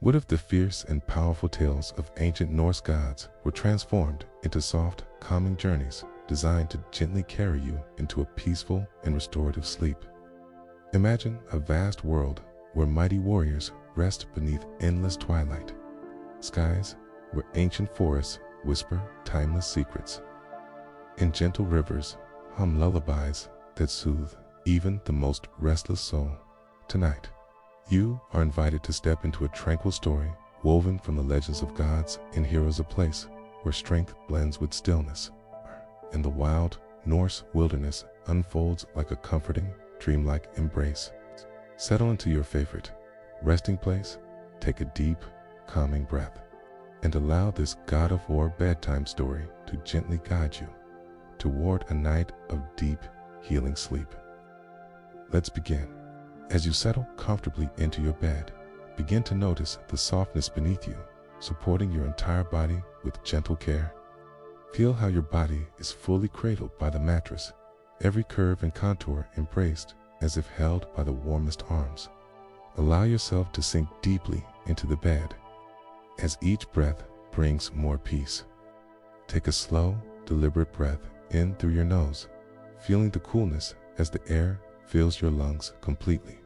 What if the fierce and powerful tales of ancient Norse gods were transformed into soft, calming journeys designed to gently carry you into a peaceful and restorative sleep? Imagine a vast world where mighty warriors rest beneath endless twilight, skies where ancient forests whisper timeless secrets, and gentle rivers hum lullabies that soothe even the most restless soul. Tonight, you are invited to step into a tranquil story woven from the legends of gods and heroes, a place where strength blends with stillness, and the wild Norse wilderness unfolds like a comforting, dreamlike embrace. Settle into your favorite resting place, take a deep, calming breath, and allow this God of War bedtime story to gently guide you toward a night of deep, healing sleep. Let's begin. As you settle comfortably into your bed, begin to notice the softness beneath you, supporting your entire body with gentle care. Feel how your body is fully cradled by the mattress, every curve and contour embraced as if held by the warmest arms. Allow yourself to sink deeply into the bed as each breath brings more peace. Take a slow, deliberate breath in through your nose, feeling the coolness as the air fills your lungs completely.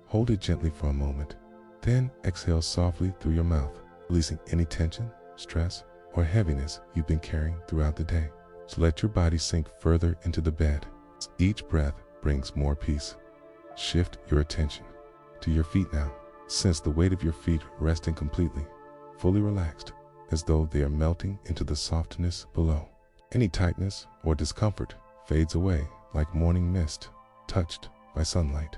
Hold it gently for a moment, then exhale softly through your mouth, releasing any tension, stress, or heaviness you've been carrying throughout the day. So let your body sink further into the bed. Each breath brings more peace. Shift your attention to your feet now. Sense the weight of your feet resting completely, fully relaxed, as though they are melting into the softness below. Any tightness or discomfort fades away like morning mist touched by sunlight.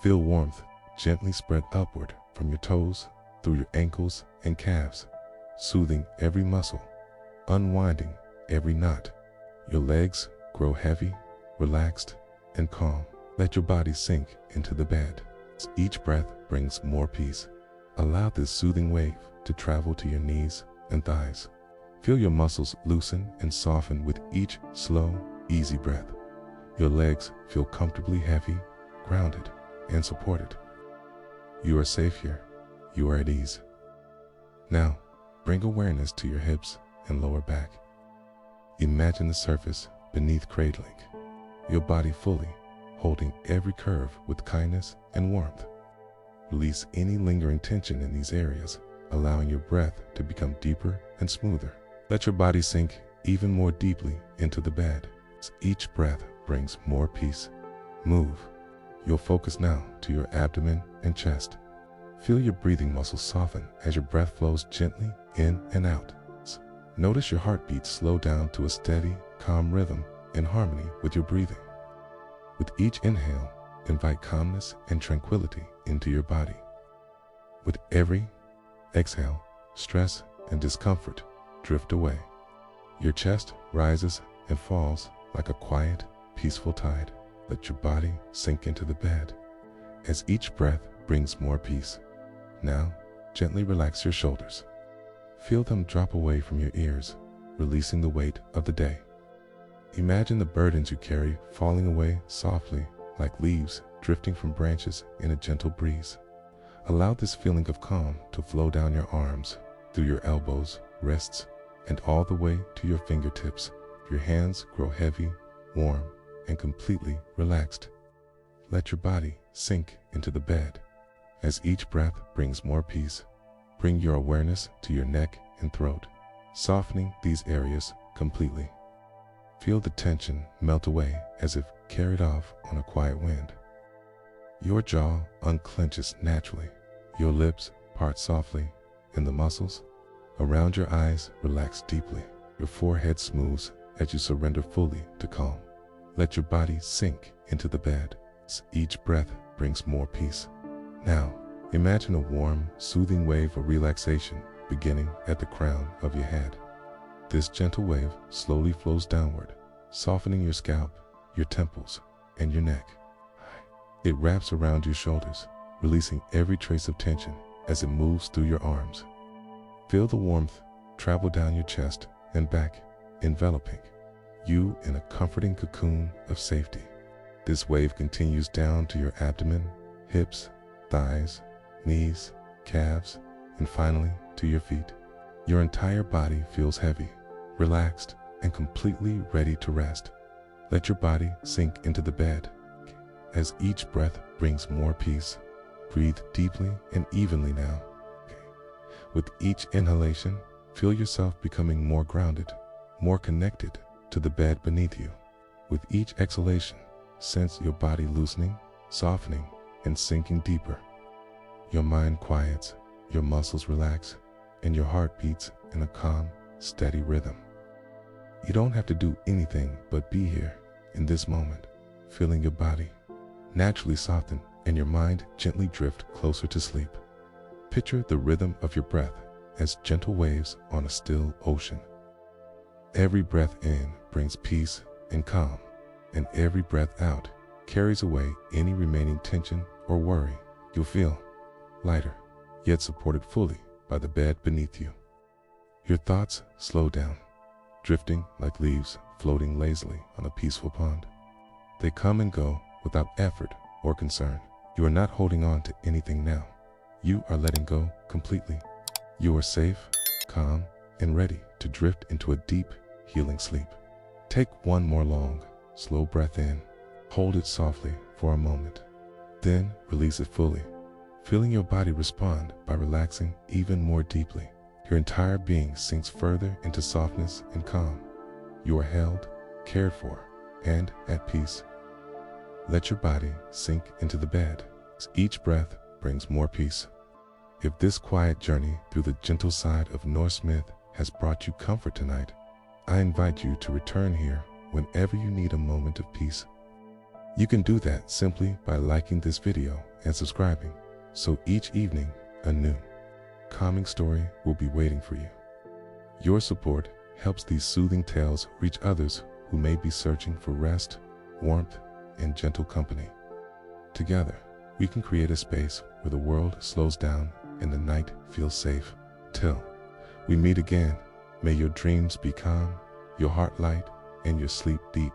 Feel warmth gently spread upward from your toes through your ankles and calves, soothing every muscle, unwinding every knot. Your legs grow heavy, relaxed, and calm. Let your body sink into the bed. Each breath brings more peace. Allow this soothing wave to travel to your knees and thighs. Feel your muscles loosen and soften with each slow, easy breath. Your legs feel comfortably heavy, grounded, and supported. You are safe here. You are at ease. Now, bring awareness to your hips and lower back. Imagine the surface beneath cradling, your body fully holding every curve with kindness and warmth. Release any lingering tension in these areas, allowing your breath to become deeper and smoother. Let your body sink even more deeply into the bed. Each breath brings more peace. Move. You'll focus now to your abdomen and chest. Feel your breathing muscles soften as your breath flows gently in and out. Notice your heartbeat slow down to a steady, calm rhythm in harmony with your breathing. With each inhale, invite calmness and tranquility into your body. With every exhale, stress and discomfort drift away. Your chest rises and falls like a quiet, peaceful tide. Let your body sink into the bed as each breath brings more peace. Now, gently relax your shoulders. Feel them drop away from your ears, releasing the weight of the day. Imagine the burdens you carry falling away softly like leaves drifting from branches in a gentle breeze. Allow this feeling of calm to flow down your arms, through your elbows, wrists, and all the way to your fingertips. Your hands grow heavy, warm, and completely relaxed. Let your body sink into the bed. As each breath brings more peace, bring your awareness to your neck and throat, softening these areas completely. Feel the tension melt away as if carried off on a quiet wind. Your jaw unclenches naturally, your lips part softly, and the muscles around your eyes relax deeply. Your forehead smooths as you surrender fully to calm. Let your body sink into the bed. Each breath brings more peace. Now, imagine a warm, soothing wave of relaxation beginning at the crown of your head. This gentle wave slowly flows downward, softening your scalp, your temples, and your neck. It wraps around your shoulders, releasing every trace of tension as it moves through your arms. Feel the warmth travel down your chest and back, enveloping you in a comforting cocoon of safety. This wave continues down to your abdomen, hips, thighs, knees, calves, and finally to your feet. Your entire body feels heavy, relaxed, and completely ready to rest. Let your body sink into the bed. As each breath brings more peace, breathe deeply and evenly now. With each inhalation, feel yourself becoming more grounded, more connected to the bed beneath you. With each exhalation, sense your body loosening, softening, and sinking deeper. Your mind quiets, your muscles relax, and your heart beats in a calm, steady rhythm. You don't have to do anything but be here, in this moment, feeling your body naturally soften and your mind gently drift closer to sleep. Picture the rhythm of your breath as gentle waves on a still ocean. Every breath in brings peace and calm, and every breath out carries away any remaining tension or worry. You'll feel lighter, yet supported fully by the bed beneath you. Your thoughts slow down, drifting like leaves floating lazily on a peaceful pond. They come and go without effort or concern. You are not holding on to anything now. You are letting go completely. You are safe, calm, and ready to drift into a deep, healing sleep. Take one more long, slow breath in. Hold it softly for a moment. Then release it fully, feeling your body respond by relaxing even more deeply. Your entire being sinks further into softness and calm. You are held, cared for, and at peace. Let your body sink into the bed as each breath brings more peace. If this quiet journey through the gentle side of Norse myth has brought you comfort tonight, I invite you to return here whenever you need a moment of peace. You can do that simply by liking this video and subscribing, so each evening a new, calming story will be waiting for you. Your support helps these soothing tales reach others who may be searching for rest, warmth, and gentle company. Together, we can create a space where the world slows down and the night feels safe. Till we meet again, may your dreams be calm, your heart light, and your sleep deep.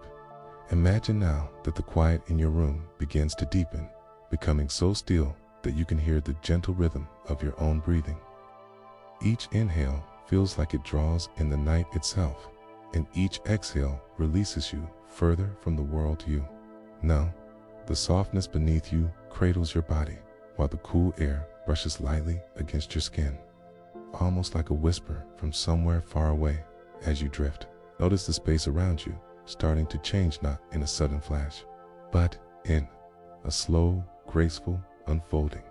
Imagine now that the quiet in your room begins to deepen, becoming so still that you can hear the gentle rhythm of your own breathing. Each inhale feels like it draws in the night itself, and each exhale releases you further from the world you know. The softness beneath you cradles your body, while the cool air brushes lightly against your skin, almost like a whisper from somewhere far away. As you drift, notice the space around you starting to change, not in a sudden flash, but in a slow, graceful unfolding.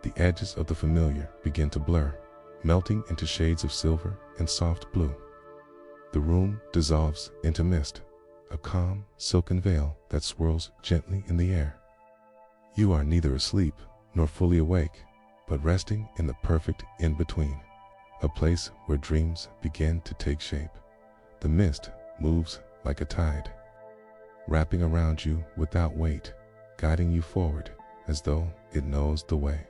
The edges of the familiar begin to blur, melting into shades of silver and soft blue. The room dissolves into mist, a calm, silken veil that swirls gently in the air. You are neither asleep nor fully awake, but resting in the perfect in-between, a place where dreams begin to take shape. The mist moves like a tide, wrapping around you without weight, guiding you forward as though it knows the way.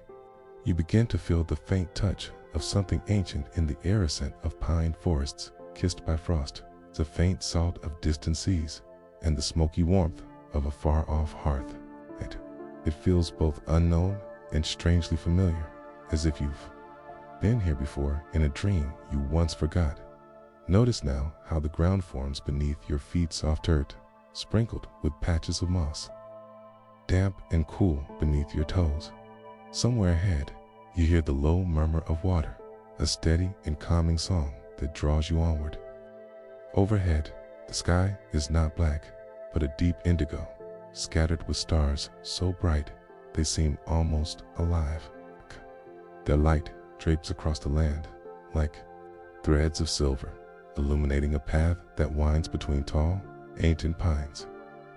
You begin to feel the faint touch of something ancient in the air, a scent of pine forests kissed by frost, the faint salt of distant seas, and the smoky warmth of a far-off hearth. It feels both unknown and strangely familiar, as if you've been here before in a dream you once forgot. Notice now how the ground forms beneath your feet, soft earth, sprinkled with patches of moss, damp and cool beneath your toes. Somewhere ahead, you hear the low murmur of water, a steady and calming song that draws you onward. Overhead, the sky is not black, but a deep indigo, scattered with stars so bright they seem almost alive. Their light drapes across the land like threads of silver, illuminating a path that winds between tall, ancient pines.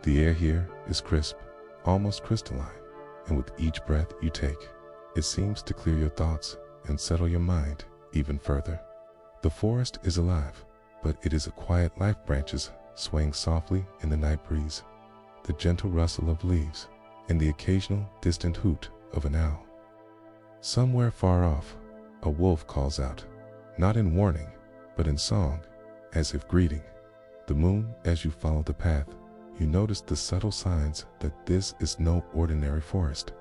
The air here is crisp, almost crystalline, and with each breath you take, it seems to clear your thoughts and settle your mind even further. The forest is alive, but it is a quiet life, branches swaying softly in the night breeze, the gentle rustle of leaves, and the occasional distant hoot of an owl. Somewhere far off, a wolf calls out, not in warning, but in song, as if greeting. The moon, as you follow the path, you notice the subtle signs that this is no ordinary forest.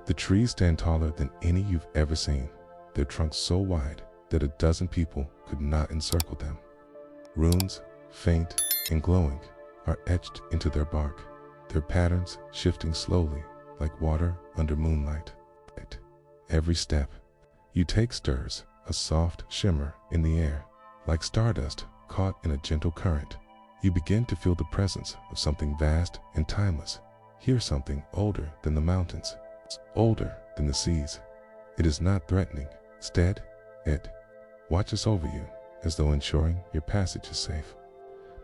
The trees stand taller than any you've ever seen, their trunks so wide that a dozen people could not encircle them. Runes, faint and glowing, are etched into their bark, their patterns shifting slowly like water under moonlight. At every step you take stirs a soft shimmer in the air, like stardust caught in a gentle current. You begin to feel the presence of something vast and timeless. Hear something older than the mountains, older than the seas. It is not threatening. Instead, it watches over you as though ensuring your passage is safe.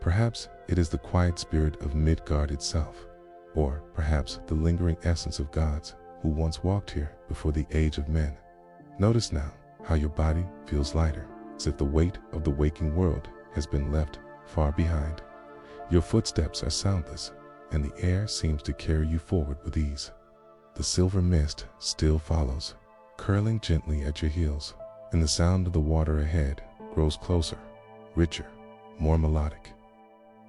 Perhaps it is the quiet spirit of Midgard itself, or perhaps the lingering essence of gods who once walked here before the age of men. Notice now how your body feels lighter, as if the weight of the waking world has been left far behind. Your footsteps are soundless, and the air seems to carry you forward with ease. The silver mist still follows, curling gently at your heels, and the sound of the water ahead grows closer, richer, more melodic.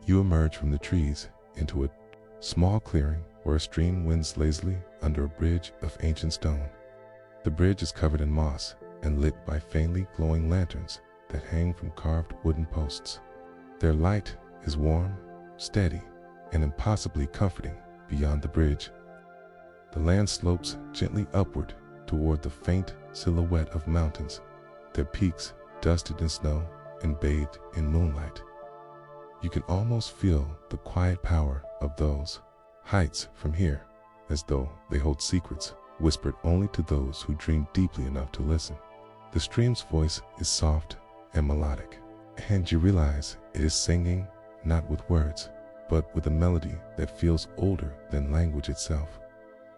You emerge from the trees into a small clearing where a stream winds lazily under a bridge of ancient stone. The bridge is covered in moss and lit by faintly glowing lanterns that hang from carved wooden posts. Their light is warm, steady, and impossibly comforting beyond the bridge. The land slopes gently upward toward the faint silhouette of mountains, their peaks dusted in snow and bathed in moonlight. You can almost feel the quiet power of those heights from here, as though they hold secrets whispered only to those who dream deeply enough to listen. The stream's voice is soft and melodic, and you realize it is singing not with words, but with a melody that feels older than language itself.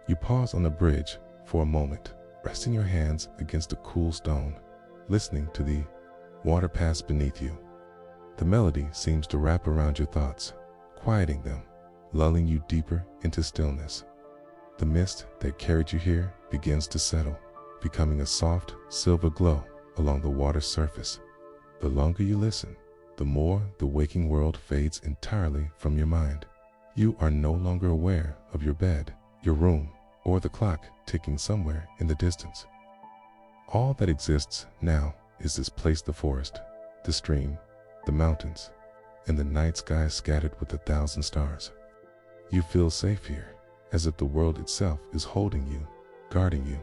You pause on the bridge for a moment, resting your hands against a cool stone, listening to the water pass beneath you. The melody seems to wrap around your thoughts, quieting them, lulling you deeper into stillness. The mist that carried you here begins to settle, becoming a soft silver glow along the water's surface. The longer you listen, the more the waking world fades entirely from your mind. You are no longer aware of your bed, your room, or the clock ticking somewhere in the distance. All that exists now is this place, the forest, the stream, the mountains, and the night sky scattered with 1,000 stars. You feel safe here, as if the world itself is holding you, guarding you,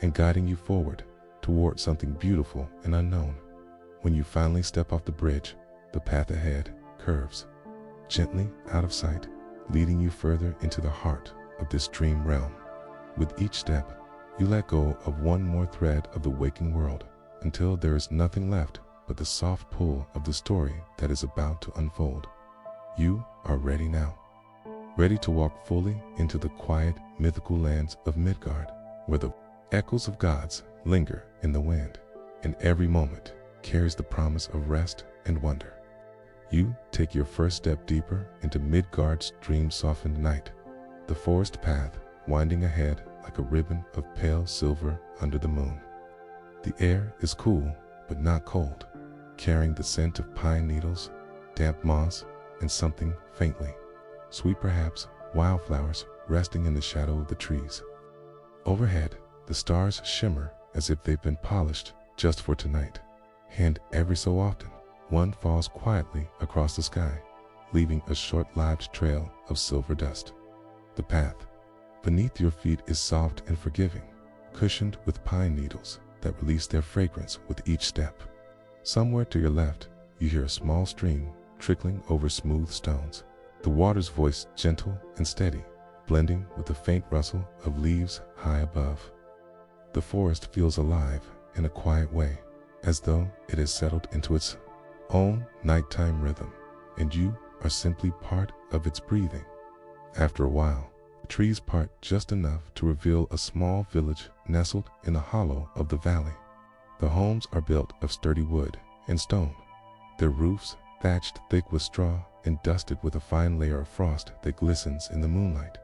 and guiding you forward toward something beautiful and unknown. When you finally step off the bridge, the path ahead curves, gently out of sight, leading you further into the heart of this dream realm. With each step, you let go of one more thread of the waking world, until there is nothing left but the soft pull of the story that is about to unfold. You are ready now, ready to walk fully into the quiet, mythical lands of Midgard, where the echoes of gods linger in the wind, and every moment carries the promise of rest and wonder. You take your first step deeper into Midgard's dream-softened night, the forest path winding ahead like a ribbon of pale silver under the moon. The air is cool but not cold, carrying the scent of pine needles, damp moss, and something faintly sweet, perhaps wildflowers resting in the shadow of the trees. Overhead, the stars shimmer as if they've been polished just for tonight, and every so often, one falls quietly across the sky, leaving a short-lived trail of silver dust. The path beneath your feet is soft and forgiving, cushioned with pine needles that release their fragrance with each step. Somewhere to your left, you hear a small stream trickling over smooth stones, the water's voice gentle and steady, blending with the faint rustle of leaves high above. The forest feels alive in a quiet way, as though it has settled into its own nighttime rhythm, and you are simply part of its breathing. After a while, the trees part just enough to reveal a small village nestled in the hollow of the valley. The homes are built of sturdy wood and stone, their roofs thatched thick with straw and dusted with a fine layer of frost that glistens in the moonlight.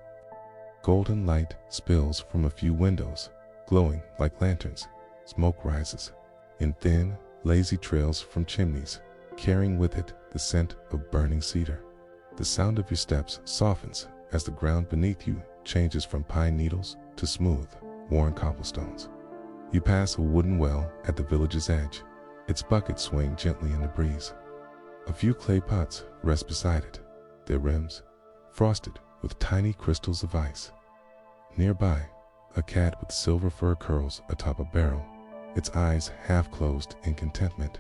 Golden light spills from a few windows, glowing like lanterns. Smoke rises in thin, lazy trails from chimneys, carrying with it the scent of burning cedar. The sound of your steps softens as the ground beneath you changes from pine needles to smooth, worn cobblestones. You pass a wooden well at the village's edge, its buckets swaying gently in the breeze. A few clay pots rest beside it, their rims frosted with tiny crystals of ice. Nearby, a cat with silver fur curls atop a barrel, its eyes half closed in contentment.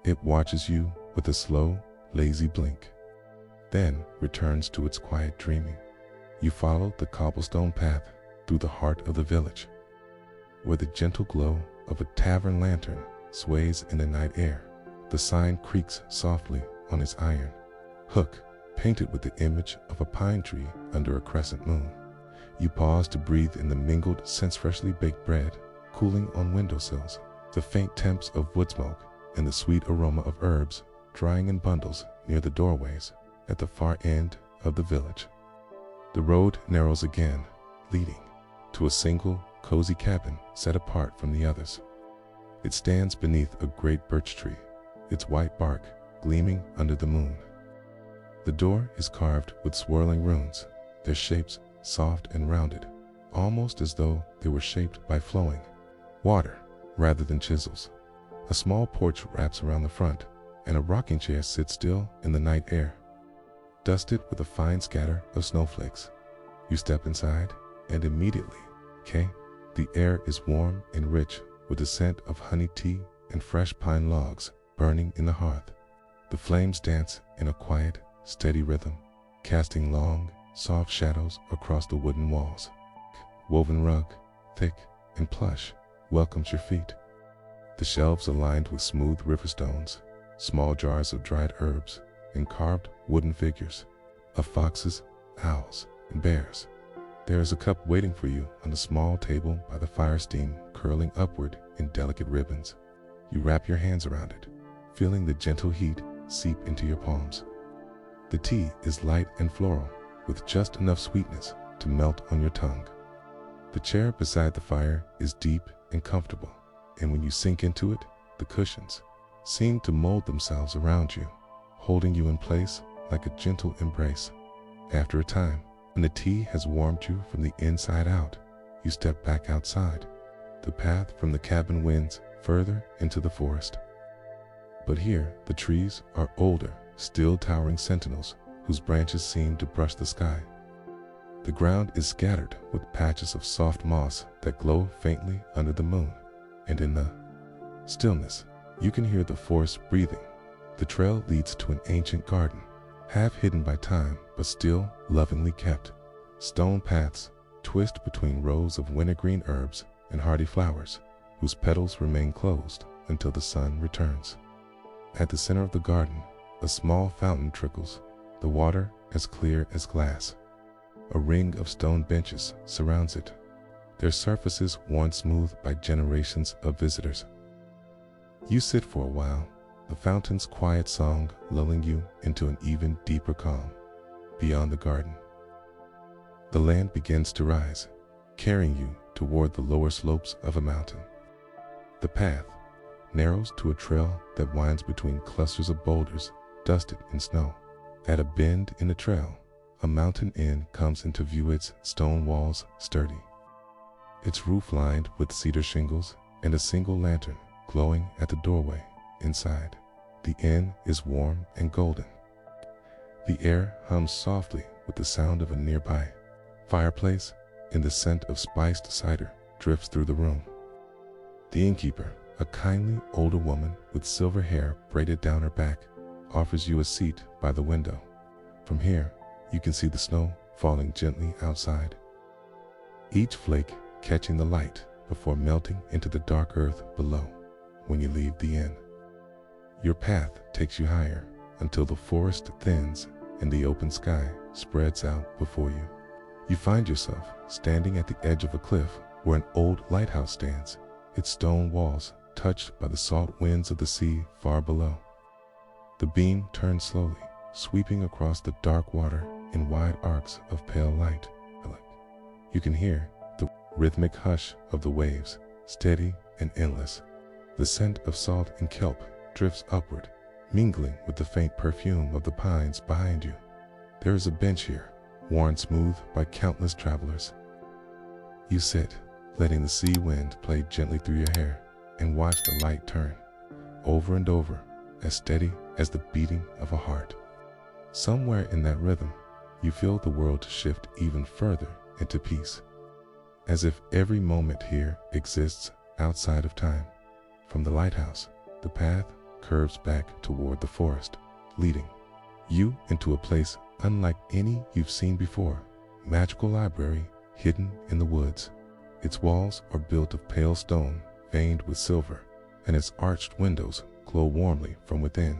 It watches you with a slow, lazy blink, then returns to its quiet dreaming. You follow the cobblestone path through the heart of the village, where the gentle glow of a tavern lantern sways in the night air. The sign creaks softly on its iron hook, painted with the image of a pine tree under a crescent moon. You pause to breathe in the mingled scents, freshly baked bread cooling on windowsills, the faint temps of wood smoke, and the sweet aroma of herbs drying in bundles near the doorways at the far end of the village. The road narrows again, leading to a single, cozy cabin set apart from the others. It stands beneath a great birch tree, its white bark gleaming under the moon. The door is carved with swirling runes, their shapes soft and rounded, almost as though they were shaped by flowing water rather than chisels. A small porch wraps around the front, and a rocking chair sits still in the night air, dusted with a fine scatter of snowflakes. You step inside, and immediately, the air is warm and rich with the scent of honey tea and fresh pine logs burning in the hearth. The flames dance in a quiet, steady rhythm, casting long, soft shadows across the wooden walls. Woven rug, thick and plush, welcomes your feet. The shelves are lined with smooth river stones, small jars of dried herbs, and carved wooden figures of foxes, owls, and bears. There is a cup waiting for you on the small table by the fire, steam curling upward in delicate ribbons. You wrap your hands around it, feeling the gentle heat seep into your palms. The tea is light and floral, with just enough sweetness to melt on your tongue. The chair beside the fire is deep and comfortable, and when you sink into it, the cushions seem to mold themselves around you, holding you in place like a gentle embrace. After a time, when the tea has warmed you from the inside out, you step back outside. The path from the cabin winds further into the forest. But here, the trees are older, still towering sentinels whose branches seem to brush the sky. The ground is scattered with patches of soft moss that glow faintly under the moon, and in the stillness, you can hear the forest breathing. The trail leads to an ancient garden, half hidden by time but still lovingly kept. Stone paths twist between rows of wintergreen herbs and hardy flowers, whose petals remain closed until the sun returns. At the center of the garden, a small fountain trickles, the water as clear as glass. A ring of stone benches surrounds it, their surfaces worn smooth by generations of visitors. You sit for a while, the fountain's quiet song lulling you into an even deeper calm. Beyond the garden, the land begins to rise, carrying you toward the lower slopes of a mountain. The path narrows to a trail that winds between clusters of boulders dusted in snow. At a bend in the trail, a mountain inn comes into view, its stone walls sturdy, its roof lined with cedar shingles, and a single lantern glowing at the doorway. Inside, the inn is warm and golden. The air hums softly with the sound of a nearby fireplace, and the scent of spiced cider drifts through the room. The innkeeper, a kindly older woman with silver hair braided down her back, offers you a seat by the window. From here, you can see the snow falling gently outside, each flake catching the light before melting into the dark earth below. When you leave the inn, your path takes you higher until the forest thins and the open sky spreads out before you. You find yourself standing at the edge of a cliff where an old lighthouse stands, its stone walls touched by the salt winds of the sea far below. The beam turns slowly, sweeping across the dark water in wide arcs of pale light. You can hear the rhythmic hush of the waves, steady and endless. The scent of salt and kelp drifts upward, mingling with the faint perfume of the pines behind you. There is a bench here, worn smooth by countless travelers. You sit, letting the sea wind play gently through your hair, and watch the light turn over and over, as steady as the beating of a heart. Somewhere in that rhythm, you feel the world shift even further into peace, as if every moment here exists outside of time. From the lighthouse, the path curves back toward the forest, leading you into a place unlike any you've seen before. Magical library hidden in the woods. Its walls are built of pale stone veined with silver, and its arched windows glow warmly from within.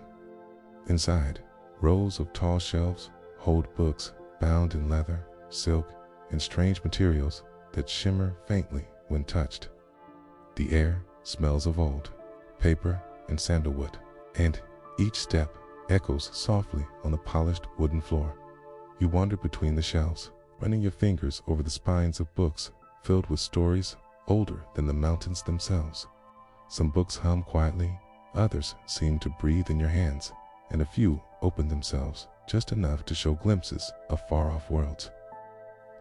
Inside, rows of tall shelves hold books bound in leather, silk, and strange materials that shimmer faintly when touched. The air smells of old paper and sandalwood, and each step echoes softly on the polished wooden floor. You wander between the shelves, running your fingers over the spines of books filled with stories older than the mountains themselves. Some books hum quietly, others seem to breathe in your hands, and a few open themselves just enough to show glimpses of far-off worlds.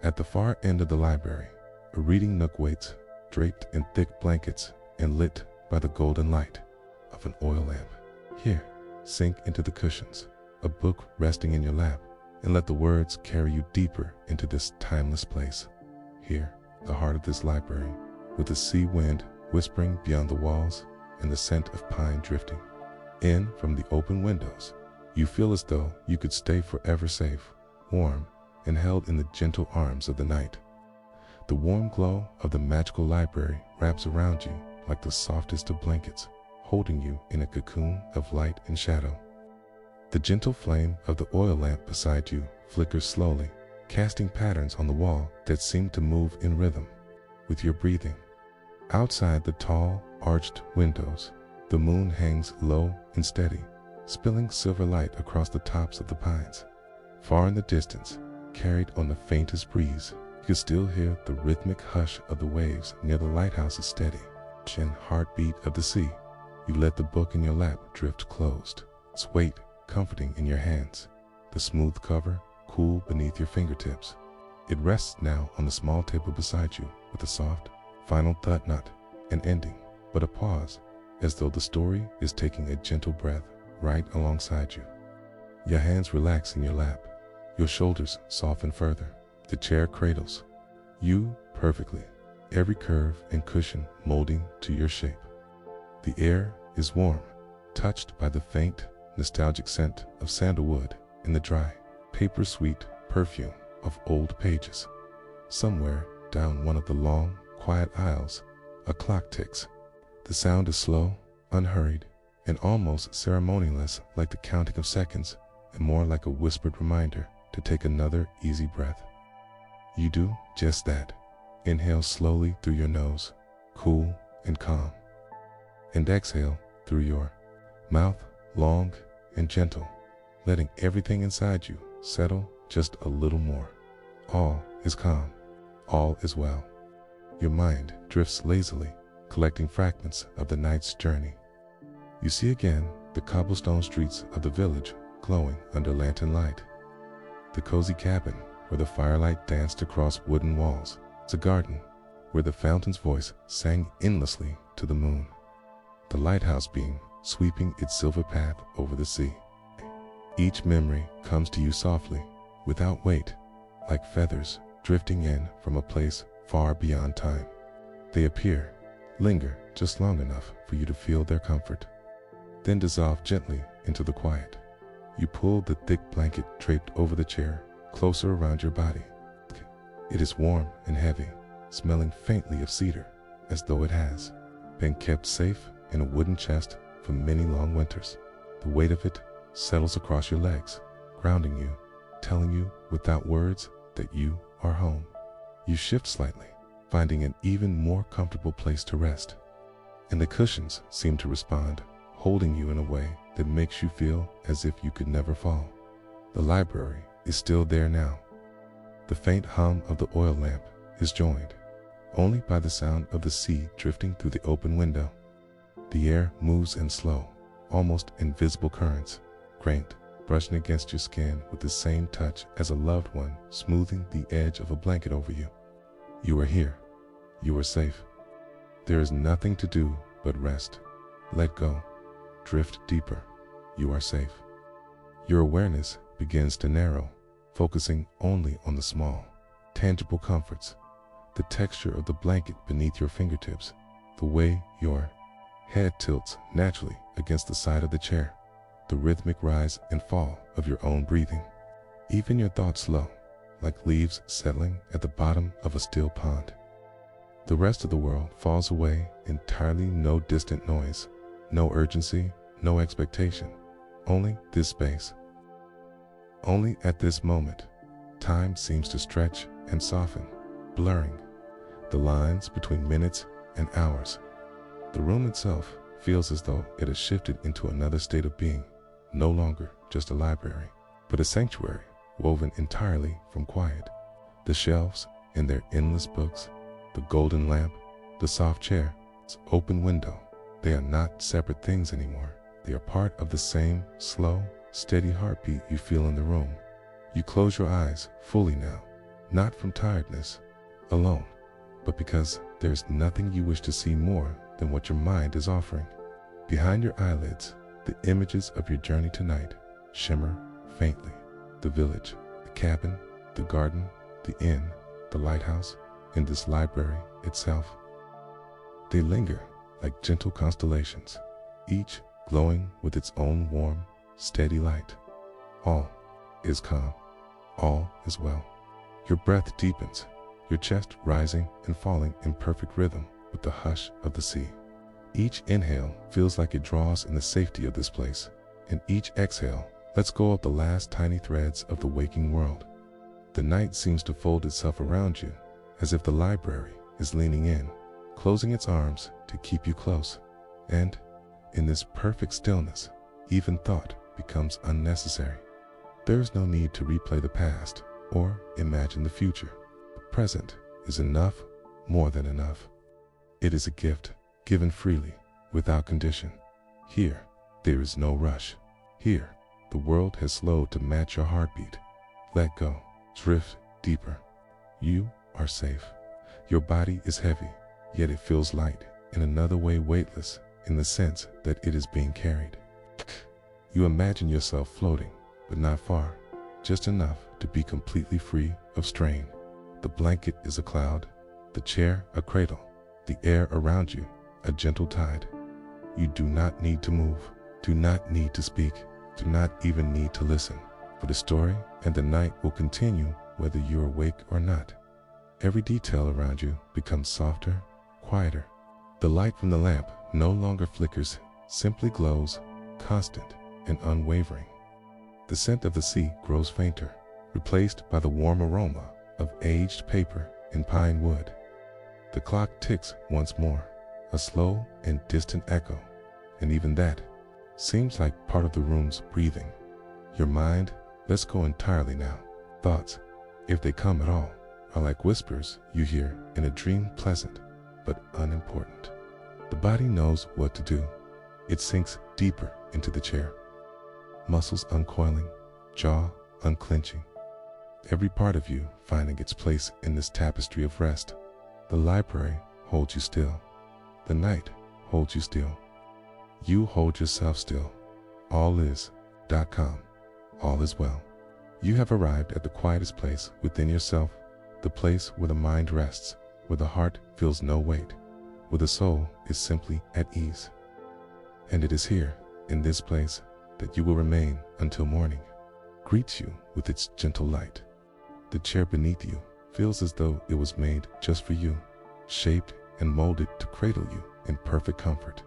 At the far end of the library, a reading nook waits, draped in thick blankets and lit by the golden light of an oil lamp. Here, sink into the cushions, a book resting in your lap, and let the words carry you deeper into this timeless place. Here, the heart of this library, with the sea wind whispering beyond the walls and the scent of pine drifting in from the open windows, you feel as though you could stay forever safe, warm, and held in the gentle arms of the night. The warm glow of the magical library wraps around you like the softest of blankets, holding you in a cocoon of light and shadow. The gentle flame of the oil lamp beside you flickers slowly, casting patterns on the wall that seem to move in rhythm with your breathing. Outside the tall, arched windows, the moon hangs low and steady, spilling silver light across the tops of the pines. Far in the distance, carried on the faintest breeze, you can still hear the rhythmic hush of the waves near the lighthouse's steady and heartbeat of the sea. You let the book in your lap drift closed, its weight comforting in your hands, the smooth cover cool beneath your fingertips. It rests now on the small table beside you with a soft, final thud, not an ending, but a pause, as though the story is taking a gentle breath right alongside you. Your hands relax in your lap, your shoulders soften further. The chair cradles you perfectly, every curve and cushion molding to your shape. The air is warm, touched by the faint, nostalgic scent of sandalwood and the dry, paper-sweet perfume of old pages. Somewhere down one of the long, quiet aisles, a clock ticks. The sound is slow, unhurried, and almost ceremonieless, like the counting of seconds, and more like a whispered reminder to take another easy breath. You do just that. Inhale slowly through your nose, cool and calm, and exhale through your mouth, long and gentle, letting everything inside you settle just a little more. All is calm, all is well. Your mind drifts lazily, collecting fragments of the night's journey. You see again the cobblestone streets of the village glowing under lantern light, the cozy cabin where the firelight danced across wooden walls. It's a garden where the fountain's voice sang endlessly to the moon, the lighthouse beam sweeping its silver path over the sea. Each memory comes to you softly, without weight, like feathers drifting in from a place far beyond time. They appear, linger just long enough for you to feel their comfort, then dissolve gently into the quiet. You pull the thick blanket draped over the chair closer around your body. It is warm and heavy, smelling faintly of cedar, as though it has been kept safe in a wooden chest for many long winters. The weight of it settles across your legs, grounding you, telling you without words that you are home. You shift slightly, finding an even more comfortable place to rest, and the cushions seem to respond, holding you in a way that makes you feel as if you could never fall. The library is still there now. The faint hum of the oil lamp is joined only by the sound of the sea drifting through the open window. The air moves in slow, almost invisible currents, grained, brushing against your skin with the same touch as a loved one smoothing the edge of a blanket over you. You are here. You are safe. There is nothing to do but rest. Let go. Drift deeper. You are safe. Your awareness begins to narrow, focusing only on the small, tangible comforts. The texture of the blanket beneath your fingertips, the way your head tilts naturally against the side of the chair, the rhythmic rise and fall of your own breathing. Even your thoughts slow, like leaves settling at the bottom of a still pond. The rest of the world falls away entirely, no distant noise, no urgency, no expectation, only this space. Only at this moment, time seems to stretch and soften, blurring the lines between minutes and hours. The room itself feels as though it has shifted into another state of being, no longer just a library, but a sanctuary woven entirely from quiet. The shelves and their endless books, the golden lamp, the soft chair, its open window, they are not separate things anymore. They are part of the same slow, steady heartbeat you feel in the room. You close your eyes fully now, not from tiredness alone, but because there's nothing you wish to see more than what your mind is offering. Behind your eyelids, the images of your journey tonight shimmer faintly. The village, the cabin, the garden, the inn, the lighthouse, and this library itself. They linger like gentle constellations, each glowing with its own warm, steady light. All is calm. All is well. Your breath deepens, your chest rising and falling in perfect rhythm with the hush of the sea. Each inhale feels like it draws in the safety of this place, and each exhale lets go of the last tiny threads of the waking world. The night seems to fold itself around you, as if the library is leaning in, closing its arms to keep you close. And in this perfect stillness, even thought becomes unnecessary. There is no need to replay the past or imagine the future. The present is enough, more than enough. It is a gift given freely, without condition. Here, there is no rush. Here, the world has slowed to match your heartbeat. Let go. Drift deeper. You are safe. Your body is heavy, yet it feels light, in another way weightless, in the sense that it is being carried. You imagine yourself floating, but not far, just enough to be completely free of strain. The blanket is a cloud, the chair a cradle, the air around you a gentle tide. You do not need to move, do not need to speak, do not even need to listen, for the story and the night will continue whether you're awake or not. Every detail around you becomes softer, quieter. The light from the lamp no longer flickers, simply glows, constant and unwavering. The scent of the sea grows fainter, replaced by the warm aroma of aged paper and pine wood. The clock ticks once more, a slow and distant echo, and even that seems like part of the room's breathing. Your mind lets go entirely now. Thoughts, if they come at all, are like whispers you hear in a dream, pleasant but unimportant. The body knows what to do. It sinks deeper into the chair, muscles uncoiling, jaw unclenching, every part of you finding its place in this tapestry of rest. The library holds you still. The night holds you still. You hold yourself still. Allis.com. All is well. You have arrived at the quietest place within yourself, the place where the mind rests, where the heart feels no weight, where the soul is simply at ease. And it is here, in this place, that you will remain until morning greets you with its gentle light. The chair beneath you feels as though it was made just for you, shaped and molded to cradle you in perfect comfort.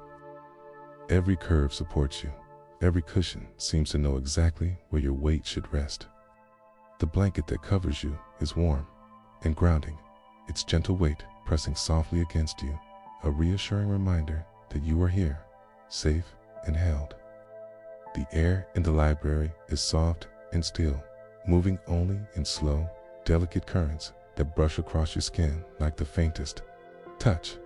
Every curve supports you. Every cushion seems to know exactly where your weight should rest. The blanket that covers you is warm and grounding, its gentle weight pressing softly against you, a reassuring reminder that you are here, safe and held. The air in the library is soft and still, moving only in slow, delicate currents that brush across your skin like the faintest touch.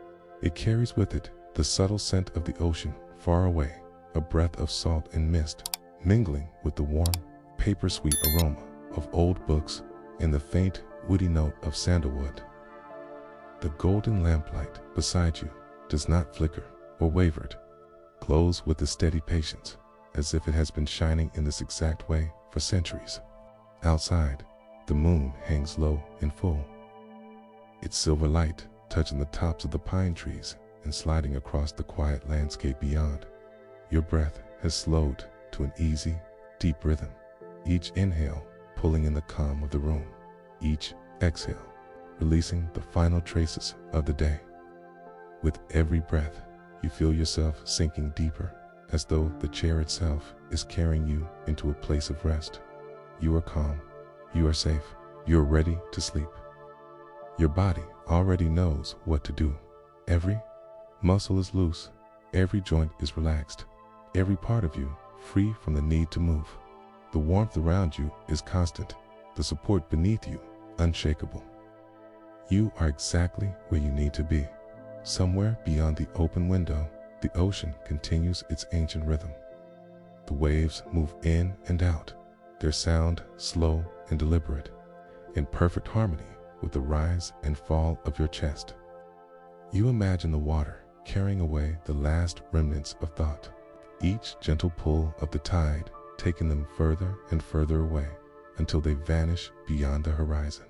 It carries with it the subtle scent of the ocean far away, a breath of salt and mist, mingling with the warm, paper-sweet aroma of old books and the faint, woody note of sandalwood. The golden lamplight beside you does not flicker or waver. It glows with a steady patience, as if it has been shining in this exact way for centuries. Outside, the moon hangs low and full, its silver light touching the tops of the pine trees and sliding across the quiet landscape beyond. Your breath has slowed to an easy, deep rhythm, each inhale pulling in the calm of the room, each exhale releasing the final traces of the day. With every breath, you feel yourself sinking deeper, as though the chair itself is carrying you into a place of rest. You are calm, you are safe, you are ready to sleep. Your body already knows what to do. Every muscle is loose, every joint is relaxed, every part of you free from the need to move. The warmth around you is constant, the support beneath you unshakable. You are exactly where you need to be. Somewhere beyond the open window, the ocean continues its ancient rhythm. The waves move in and out, their sound slow and deliberate, in perfect harmony with the rise and fall of your chest. You imagine the water carrying away the last remnants of thought, each gentle pull of the tide taking them further and further away until they vanish beyond the horizon.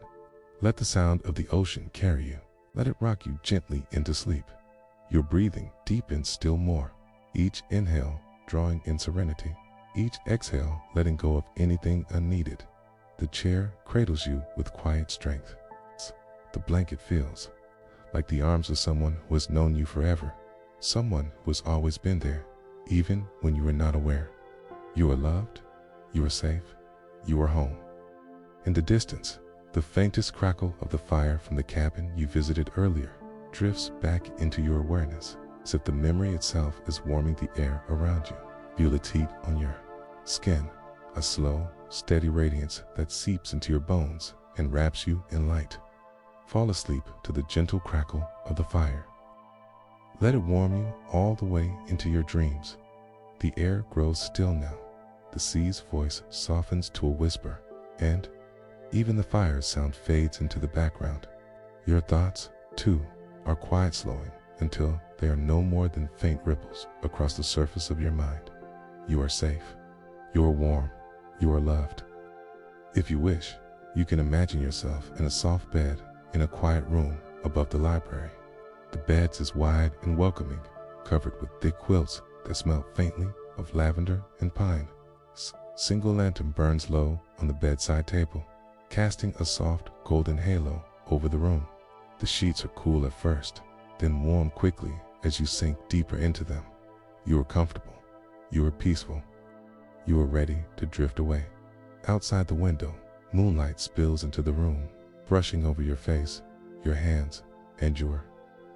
Let the sound of the ocean carry you. Let it rock you gently into sleep. Your breathing deepens still more, each inhale drawing in serenity, each exhale letting go of anything unneeded. The chair cradles you with quiet strength. The blanket feels like the arms of someone who has known you forever, someone who has always been there, even when you are not aware. You are loved, you are safe, you are home. In the distance, the faintest crackle of the fire from the cabin you visited earlier drifts back into your awareness, as if the memory itself is warming the air around you. Feel its heat on your skin, a slow, steady radiance that seeps into your bones and wraps you in light. Fall asleep to the gentle crackle of the fire. Let it warm you all the way into your dreams. The air grows still now. The sea's voice softens to a whisper, and even the fire's sound fades into the background. Your thoughts, too, are quiet slowing until they are no more than faint ripples across the surface of your mind. You are safe. You are warm. You are loved. If you wish, you can imagine yourself in a soft bed in a quiet room above the library. The bed is wide and welcoming, covered with thick quilts that smell faintly of lavender and pine. Single lantern burns low on the bedside table, casting a soft golden halo over the room. The sheets are cool at first, then warm quickly as you sink deeper into them. You are comfortable. You are peaceful. You are ready to drift away. Outside the window, moonlight spills into the room, brushing over your face, your hands, and your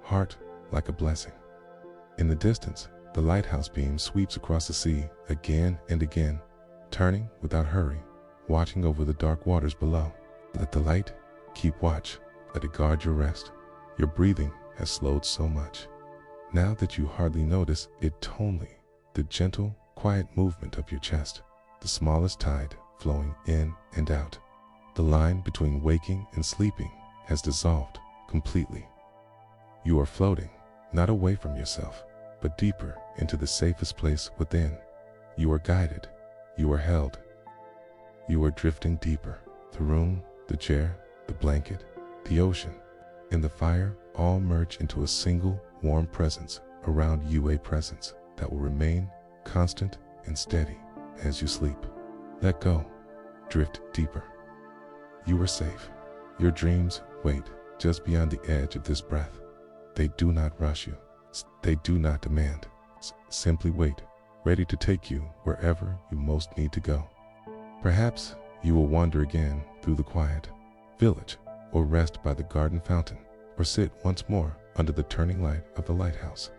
heart like a blessing. In the distance, the lighthouse beam sweeps across the sea again and again, turning without hurry, watching over the dark waters below. Let the light keep watch. Let it guard your rest. Your breathing has slowed so much, now that you hardly notice it only the gentle, quiet movement of your chest, the smallest tide flowing in and out. The line between waking and sleeping has dissolved completely. You are floating, not away from yourself, but deeper into the safest place within. You are guided. You are held. You are drifting deeper. The room, the chair, the blanket, the ocean, and the fire all merge into a single warm presence around you, a presence that will remain constant and steady as you sleep. Let go. Drift deeper. You are safe. Your dreams wait just beyond the edge of this breath. They do not rush you. They do not demand. Simply wait, ready to take you wherever you most need to go. Perhaps you will wander again through the quiet village, or rest by the garden fountain, or sit once more under the turning light of the lighthouse.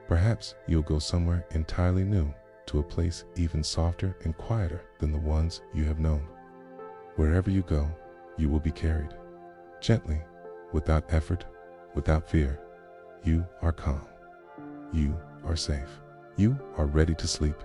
Perhaps you'll go somewhere entirely new, to a place even softer and quieter than the ones you have known. Wherever you go, you will be carried gently, without effort, without fear. You are calm. You are safe. You are ready to sleep.